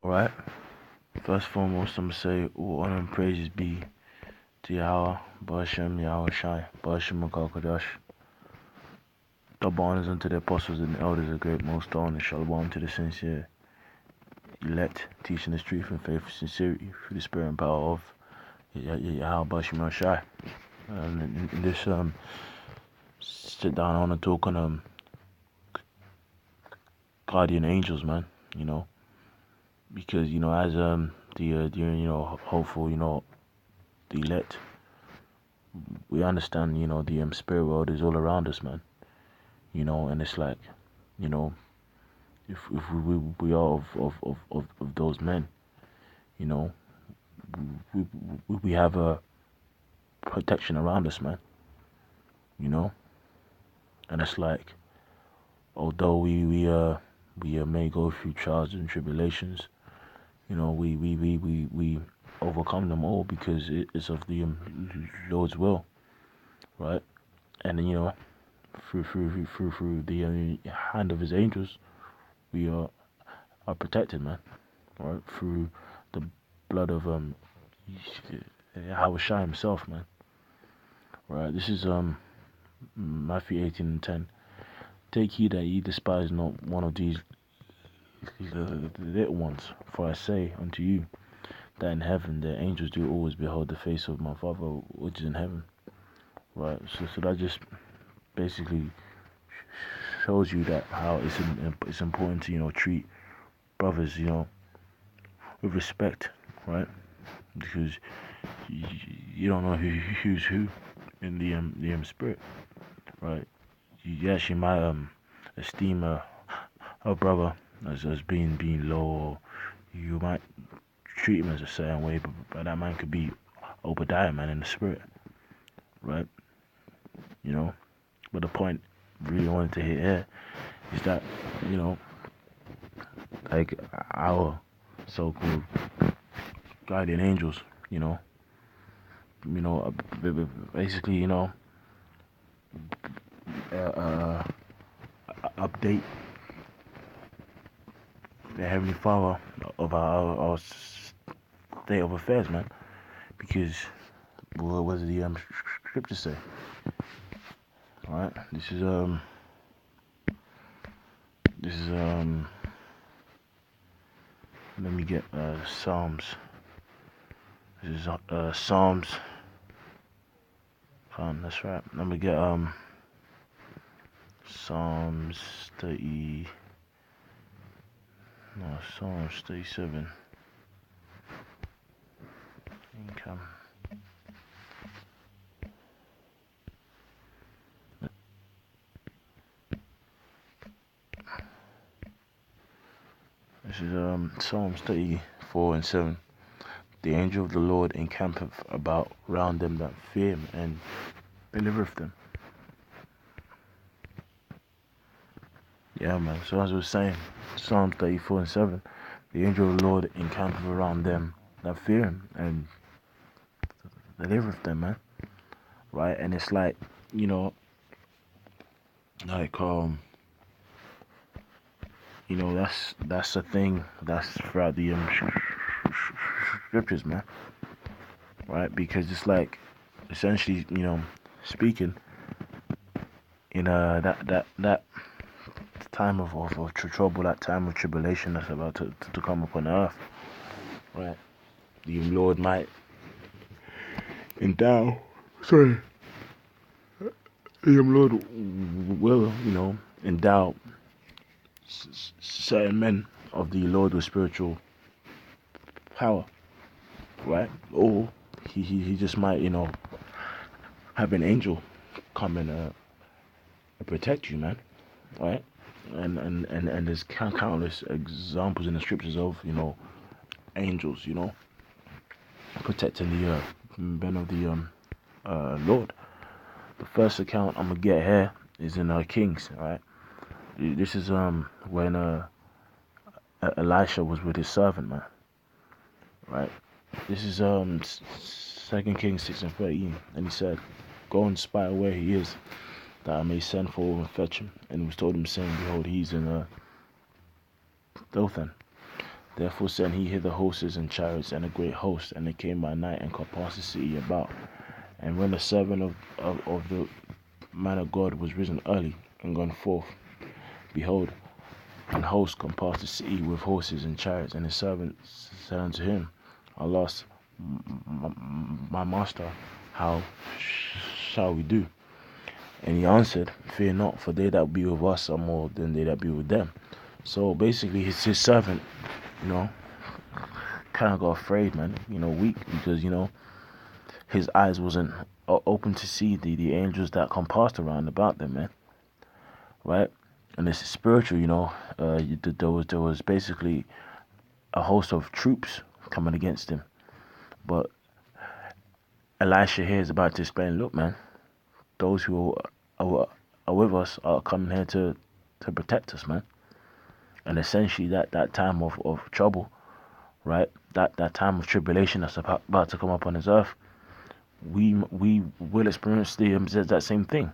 Alright, first and foremost, I'm going to say all honor and praises be to Yahweh, Ba'ashem, Yahweh Shai, Ba'ashem Kodash. Double honors unto the apostles and the elders of GreatMillStone, and shalom to the sincere elect, teaching the truth and faith and sincerity through the spirit and power of Yahweh, Ba'ashem Shai. And in this sit down, I want to talk on guardian angels, man. You know, because as the hopeful, the elect, we understand, the spirit world is all around us, man. And it's like, if we are of those men, we have a protection around us, man. And it's like, although we may go through trials and tribulations, we overcome them all because it is of the Lord's will, right? And then through the hand of His angels, we are protected, man. Right, through the blood of Yahweh Shai Himself, man. Right, this is Matthew 18:10. Take heed that ye despise not one of these little ones, for I say unto you that in heaven their angels do always behold the face of my Father which is in heaven. Right, so that just basically shows you that how it's important to treat brothers with respect, right? Because you don't know who's who in the spirit, right? You actually might esteem a brother as being low, or you might treat him as a certain way, but that man could be Obadiah, man, in the spirit, right? But the point really wanted to hit here is that like our so-called guardian angels, basically update the Heavenly Father of our state of affairs, man. Because what does the scripture say? All right, this is let me get Psalms. This is Psalms. That's right. Let me get Psalms 30. No, Psalms 37. MainCamp. This is Psalms 34:7. The angel of the Lord encampeth about round them that fear him, and delivereth them. Yeah, man. So as I was saying, Psalms 34:7, the angel of the Lord encampeth around them that fear him, and delivereth them, man. Right? And it's like, that's a thing that's throughout the scriptures, man. Right? Because it's like, essentially, speaking in that time of trouble, that time of tribulation that's about to come upon earth, right? The Lord might endow, the Lord will, endow certain men of the Lord with spiritual power, right? Or he just might, have an angel come and protect you, man, right? And there's countless examples in the scriptures of angels, protecting the men of the Lord. The first account I'm gonna get here is in Kings, right? This is when Elisha was with his servant, man, right? This is 2 Kings 6:13, and he said, "Go and spy where he is, that I may send for and fetch him." And he was told him, saying, "Behold, he's in Dothan." Therefore sent he hither horses and chariots and a great host, and they came by night and compassed the city about. And when the servant of the man of God was risen early and gone forth, behold, an host compassed the city with horses and chariots. And his servant said unto him, Alas, my master, how shall we do? And he answered, Fear not, for they that be with us are more than they that be with them. So basically, his servant, kind of got afraid, man, weak, because, his eyes wasn't open to see the angels that compassed around about them, man, right? And this is spiritual, there was basically a host of troops coming against him. But Elisha here is about to explain, look, man, those who are with us are coming here to protect us, man. And essentially that time of trouble, right, that time of tribulation that's about to come upon this earth, we will experience that same thing.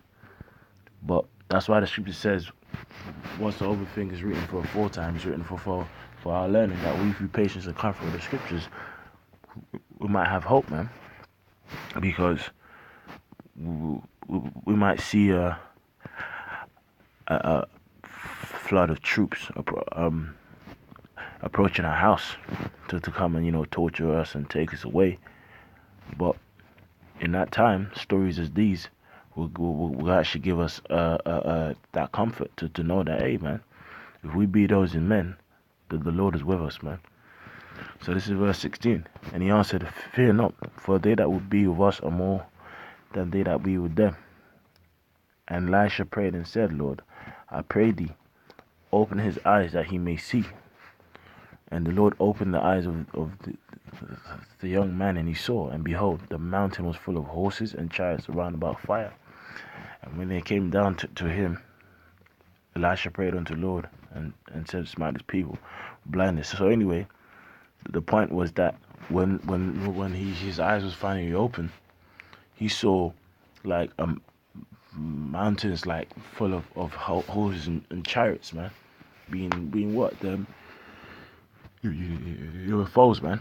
But that's why the scripture says, whatsoever thing is written for aforetime is written for our learning, that we through patience and comfort of the scriptures, we might have hope, man. Because we might see a flood of troops approaching our house to come and torture us and take us away. But in that time, stories as these will actually give us that comfort to know that, hey, man, if we be those in men, the Lord is with us, man. So this is verse 16. And he answered, Fear not, for they that will be with us are more than they that be with them. And Elisha prayed and said, Lord, I pray thee, open his eyes that he may see. And the Lord opened the eyes of the young man, and he saw, and behold, the mountain was full of horses and chariots around about fire. And when they came down to him, Elisha prayed unto the Lord and said, Smite his people blindness. So anyway, the point was that when his eyes was finally open, he saw like mountains like full of horses and chariots, man, being what, them UFOs, man,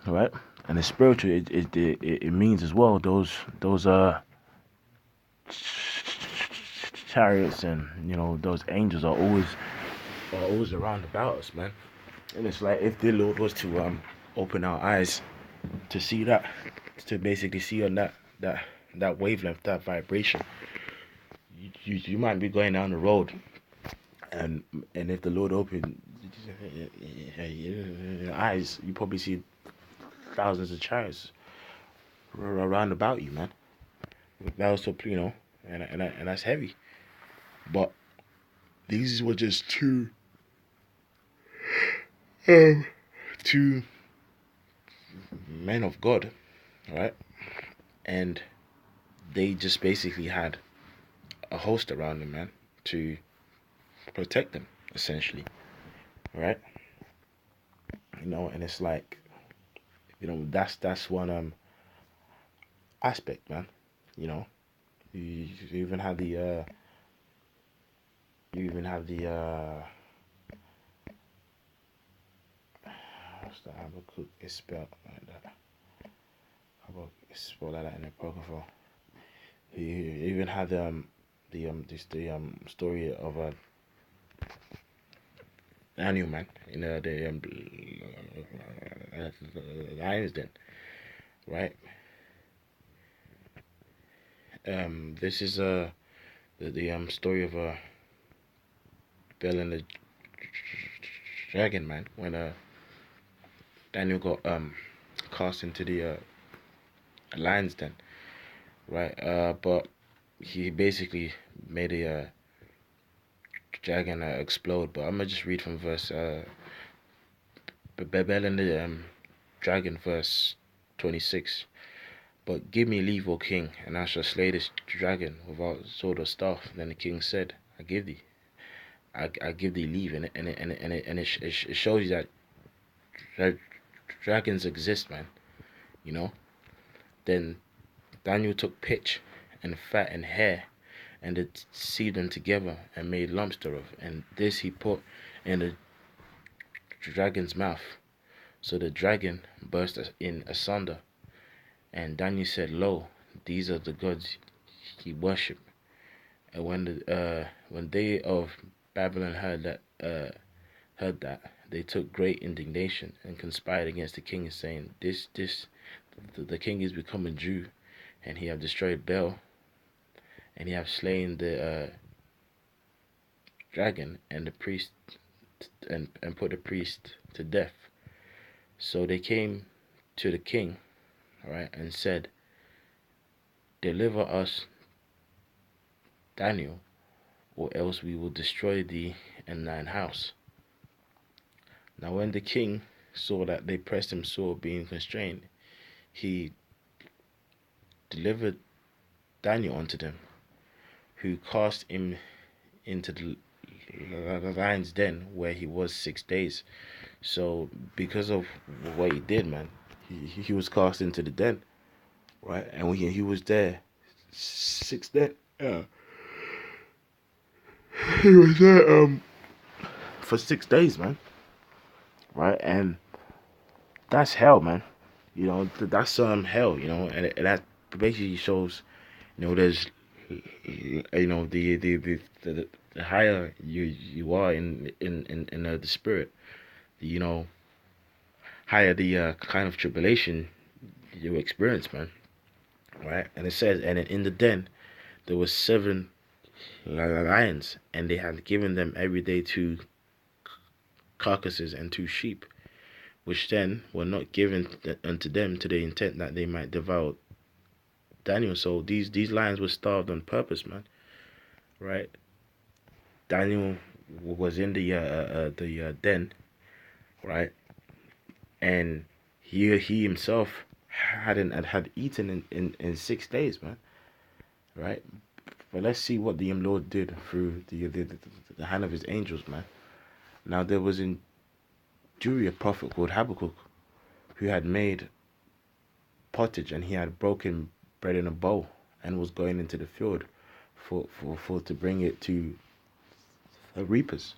right? And the spiritual, it means as well those chariots and those angels are always around about us, man. And it's like, if the Lord was to open our eyes to see that, to basically see on that wavelength, that vibration, you might be going down the road, and if the Lord opened your eyes, you probably see thousands of chariots around about you, man. That was so, and that's heavy. But these were just two men of God, right? And they just basically had a host around them, man, to protect them, essentially, right? And it's like, that's one aspect, man. You even have the what's that? Habakkuk is spelled like that. Habakkuk is spelled like that in the Apocrypha. You even had the story of Daniel, man, in the lion's den, right? This is the story of Bel and the dragon, man, when Daniel got cast into the lion's den, right? But he basically made a dragon explode. But I'm gonna just read from verse Bel and the dragon, verse 26. But give me leave, O king, and I shall slay this dragon without sword or staff. Then the king said, I give thee leave. And it shows you that dragons exist, man. Then Daniel took pitch and fat and hair and did seed them together and made lumps thereof, and this he put in the dragon's mouth, So the dragon burst in asunder, and Daniel said, "Lo, these are the gods ye worship." And when they of Babylon heard that, they took great indignation and conspired against the king, saying, the king is become a Jew, and he have destroyed Baal, and he have slain the dragon and the priest, and put the priest to death. So they came to the king, right, and said, "Deliver us, Daniel, or else we will destroy thee and thine house." Now when the king saw that they pressed him sore, being constrained, he delivered Daniel unto them, who cast him into the lion's den, where he was 6 days. So because of what he did, man, he was cast into the den, right? And when he was there 6 days, yeah, he was there for 6 days, man, right? And that's hell, man. You know, that's hell. You know, and that basically shows, you know, there's, you know, the higher you are in the spirit, you know, higher the kind of tribulation you experience, man. Right? And it says, and in the den there was 7 lions, and they had given them every day 2 carcasses and 2 sheep, which then were not given unto them to the intent that they might devour Daniel. So these lions were starved on purpose, man. Right? Daniel was in the den, right? And he himself had eaten in 6 days, man. Right? But let's see what the Lord did through the hand of his angels, man. Now there was in Judea a prophet called Habakkuk, who had made pottage, and he had broken bread in a bowl and was going into the field for to bring it to the reapers.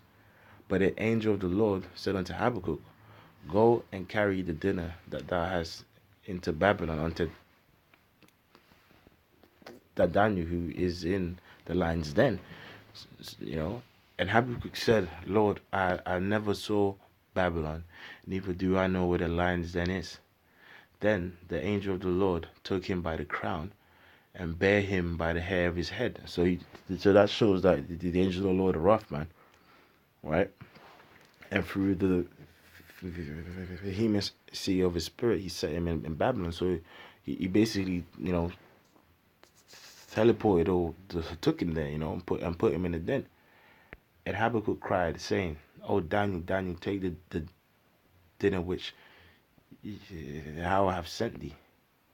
But the angel of the Lord said unto Habakkuk, "Go and carry the dinner that thou hast into Babylon unto that Daniel, who is in the lion's den." You know, and Habakkuk said, "Lord, I never saw Babylon, neither do I know where the lion's den is." Then the angel of the Lord took him by the crown and bare him by the hair of his head. So that shows that the angel of the Lord are rough, man, right? And through the vehemency of his spirit, he set him in Babylon. So he basically, you know, teleported or took him there, you know, and put him in the den. And Habakkuk cried, saying, "Oh Daniel, Daniel, take the dinner which how I have sent thee."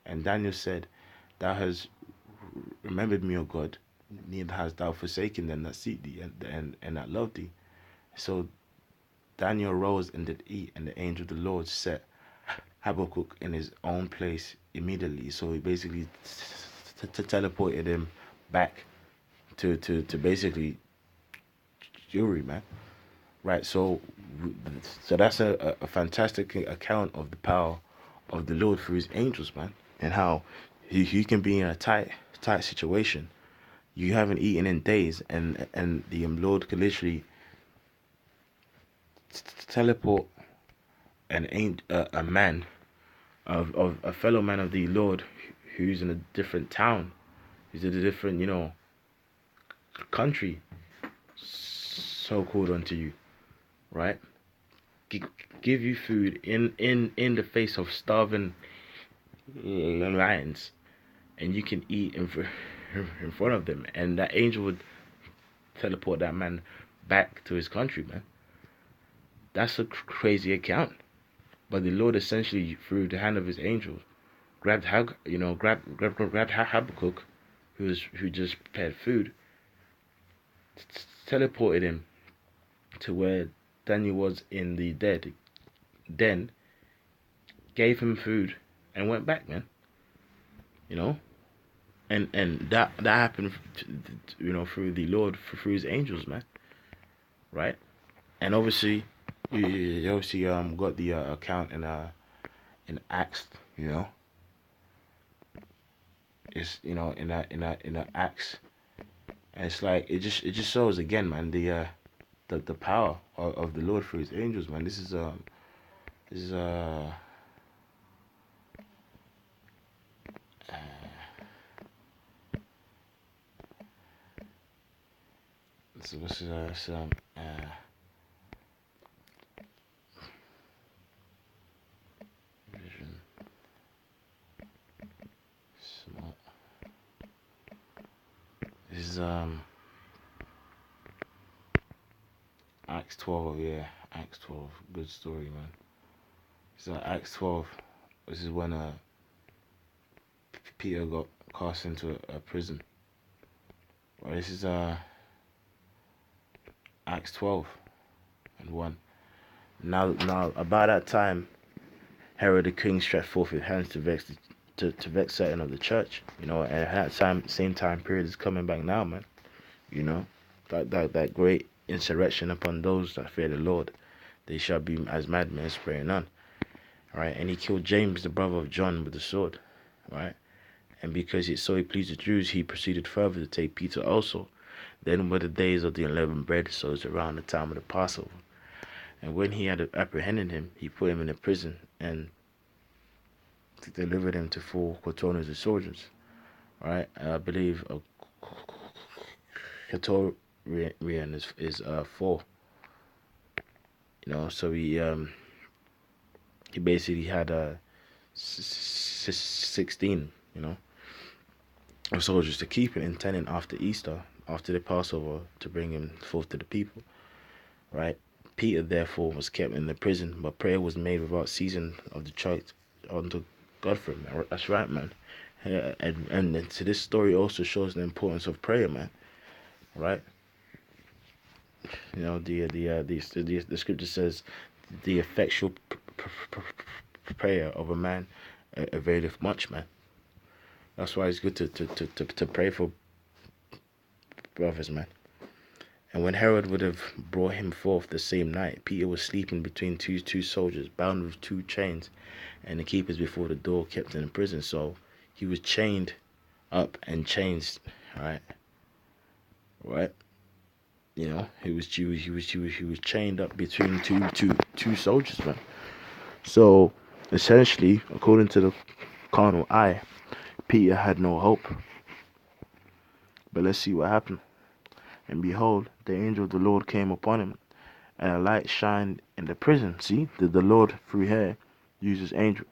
And Daniel said, "Thou hast remembered me, O God, neither hast thou forsaken them that seek thee and that love thee." So Daniel rose and did eat, and the angel of the Lord set Habakkuk in his own place immediately. So he basically teleported him back to basically Uri, man. Right, so that's a fantastic account of the power of the Lord through his angels, man, and how he can be in a tight situation. You haven't eaten in days, and the Lord can literally teleport a man of a fellow man of the Lord who's in a different town, who's in a different, you know, country, so called unto you, right? Give you food in the face of starving lions, and you can eat in front of them, and that angel would teleport that man back to his country, man. That's a crazy account. But the Lord essentially, through the hand of his angels, grabbed Habakkuk, who just prepared food, teleported him to where Daniel was in the den, gave him food, and went back, man. You know, and that happened, you know, through the Lord, through his angels, man. Right, and obviously You obviously got the account in Acts, you know. It's in a Acts, and it's like it just shows again, man, the power of the Lord through His angels, man. This is uh what's some vision smart. This is Acts 12, yeah, Acts 12, good story, man. So Acts 12, this is when Peter got cast into a prison. Well, this is Acts 12 and 1. Now about that time, Herod the king stretched forth his hands to vex certain of the church, you know, and at that same time period is coming back now, man. You know, that great insurrection upon those that fear the Lord. They shall be as madmen spraying on. Right, and he killed James, the brother of John, with the sword. Right, and because it so he pleased the Jews, he proceeded further to take Peter also. Then were the days of the unleavened bread, so it's around the time of the Passover. And when he had apprehended him, he put him in a prison and delivered him to 4 quaternions of soldiers. Right, I believe a quaternion is 4. You know, so he basically had 16. You know, of soldiers to keep it, intending after Easter, after the Passover, to bring him forth to the people. Right? Peter therefore was kept in the prison, but prayer was made without ceasing of the church unto God for him. That's right, man. Yeah, and to this story also shows the importance of prayer, man. Right? You know, the scripture says, the effectual prayer of a man availeth much, man. That's why it's good to pray for brothers, man. And when Herod would have brought him forth the same night, Peter was sleeping between two soldiers, bound with 2 chains, and the keepers before the door kept him in prison. So he was chained up and chained, right? Right? You know, he was chained up between two soldiers, man. So essentially, according to the carnal eye, Peter had no hope. But let's see what happened. And behold, the angel of the Lord came upon him, and a light shined in the prison. See, the Lord through here uses angel.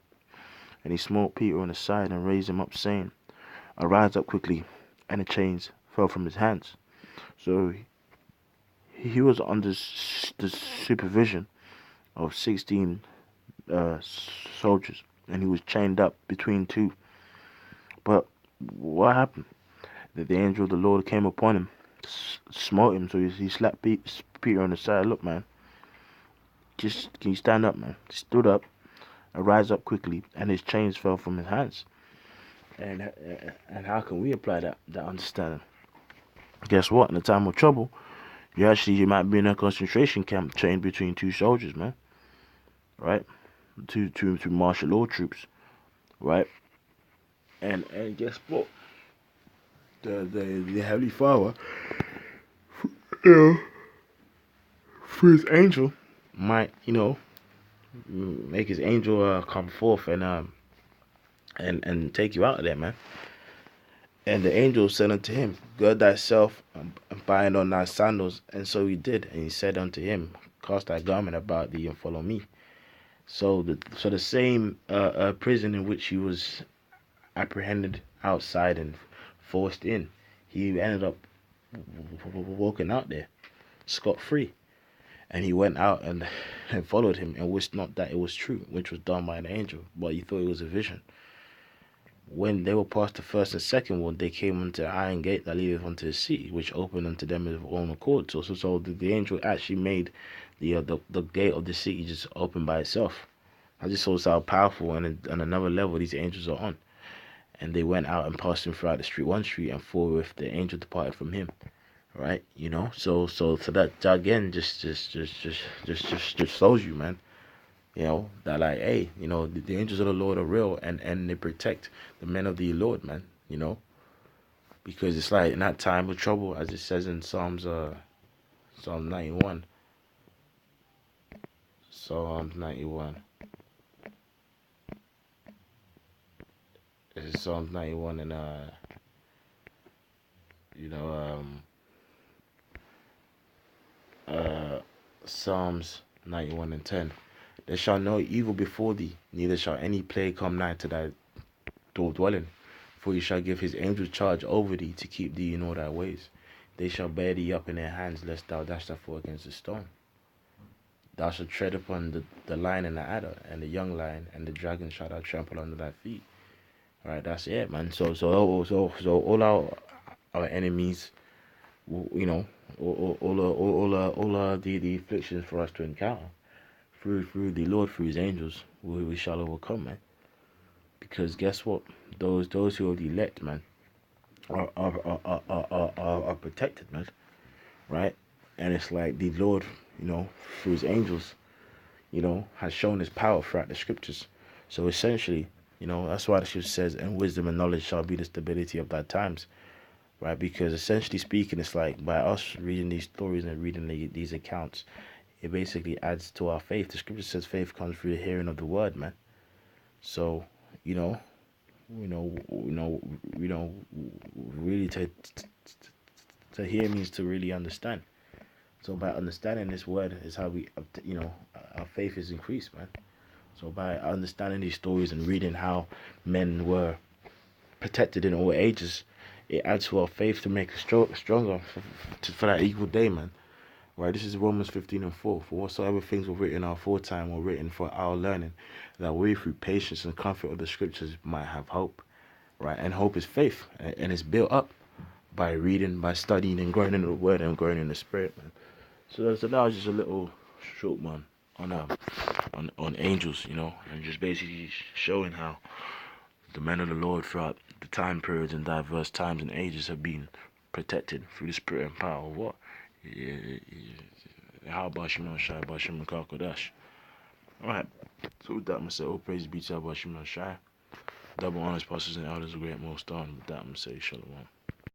And he smote Peter on the side and raised him up, saying, arise up quickly. And the chains fell from his hands. So he was under the supervision of 16 soldiers, and he was chained up between 2. But what happened? That the angel of the Lord came upon him, smote him, so he slapped Peter on the side. Look, man, just can you stand up, man? He stood up, arise up quickly, and his chains fell from his hands. And how can we apply that understanding? Guess what? In the time of trouble, you might be in a concentration camp, chained between 2 soldiers, man. Right? Two martial law troops, right? And guess what? The Heavenly Father, you know, through his angel, might, you know, make his angel come forth and take you out of there, man. And the angel said unto him, gird thyself and bind on thy sandals. And so he did. And he said unto him, cast thy garment about thee and follow me. So the same prison in which he was apprehended outside and forced in, he ended up walking out there scot-free. And he went out and followed him and wished not that it was true, which was done by an angel, but he thought it was a vision. When they were past the first and second wall, they came unto the iron gate that leadeth unto the city, which opened unto them of own accord. So the angel actually made the gate of the city just open by itself. I just saw how powerful and another level these angels are on. And they went out and passed him throughout the street, one street, and forthwith the angel departed from him. right? So that again just shows you, man. That like, hey, the angels of the Lord are real, and they protect the men of the Lord, man. Because it's like in that time of trouble, as it says in Psalm 91. Psalm 91. This is Psalm 91 and you know Psalms 91 and 10. There shall no evil befall thee, neither shall any plague come nigh to thy dwelling. For he shall give his angels charge over thee to keep thee in all thy ways. They shall bear thee up in their hands, lest thou dash thy foot against a stone. Thou shalt tread upon the lion and the adder, and the young lion, and the dragon shalt thou trample under thy feet. Right, that's it, man. So all our enemies, all the afflictions for us to encounter through the Lord, through His angels, we shall overcome, man. Because guess what? Those who are the elect, man, are protected, man. Right, and it's like the Lord, through His angels, has shown His power throughout the scriptures. So essentially, that's why the scripture says, "And wisdom and knowledge shall be the stability of thy times." Right? Because essentially speaking, it's like by us reading these stories and reading these accounts, it basically adds to our faith. The scripture says faith comes through the hearing of the word, man. So, really to hear means to really understand. So by understanding this word is how our faith is increased, man. So by understanding these stories and reading how men were protected in all ages, it adds to our faith to make us stronger for that evil day, man. Right, this is Romans 15:4. For whatsoever things were written aforetime were written for our learning, that we through patience and comfort of the scriptures might have hope. Right, and hope is faith, and it's built up by reading, by studying, and growing in the word and growing in the spirit, man. So that was just a little short one on angels, and just basically showing how the men of the Lord throughout the time periods and diverse times and ages have been protected through the spirit and power of what? How about Shimon Shai, about Shimon Kalkodash? Alright, so with that, I'm going to say, all praise be to about Shimon Shai. Double honors, pastors, and elders of GreatMillStone. With that, I'm going to say, Shalom.